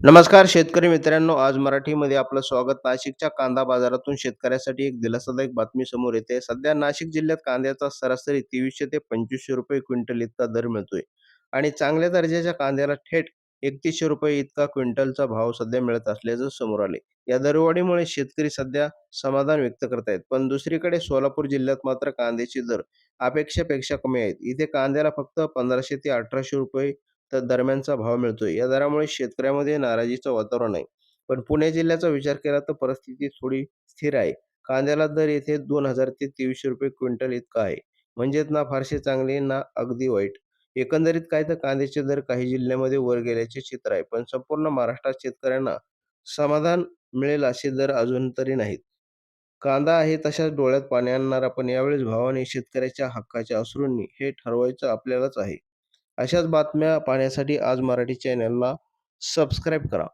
नमस्कार शेतकरी मित्रांनो, आज मराठीमध्ये आपलं स्वागत. नाशिकच्या कांदा बाजारातून शेतकऱ्यासाठी एक दिलासादायक बातमी समोर येते. सध्या नाशिक जिल्ह्यात कांद्याचा सरासरी 2300 ते 2500 रुपये क्विंटल इतका दर मिळतोय आणि चांगल्या दर्जाच्या कांद्याला थेट 3100 रुपये इतका क्विंटलचा भाव सध्या मिळत असल्याचं समोर आले. या दरवाढीमुळे शेतकरी सध्या समाधान व्यक्त करतायत. पण दुसरीकडे सोलापूर जिल्ह्यात मात्र कांद्याचे दर अपेक्षेपेक्षा कमी आहेत. इथे कांद्याला फक्त 1500 ते 1800 रुपये तर दरम्यानचा भाव मिळतोय. या दरामुळे शेतकऱ्यामध्ये नाराजीचं वातावरण आहे. पण पुणे जिल्ह्याचा विचार केला तर परिस्थिती थोडी स्थिर आहे. कांद्याला दर येथे 2000 ते 2300 रुपये क्विंटल इतका आहे. म्हणजेच ना फारसे चांगले ना अगदी वाईट. एकंदरीत काय तर कांद्याचे दर काही जिल्ह्यामध्ये वर गेल्याचे चित्र आहे. पण संपूर्ण महाराष्ट्रात शेतकऱ्यांना समाधान मिळेल असे दर अजून तरी नाहीत. कांदा आहे तशाच डोळ्यात पाणी आणणारा, पण यावेळेस भावाने शेतकऱ्याच्या हक्काच्या अश्रूंनी हे ठरवायचं आपल्यालाच आहे. अशाच बातम्या पाहण्यासाठी आज मराठी चॅनलला सबस्क्राईब करा.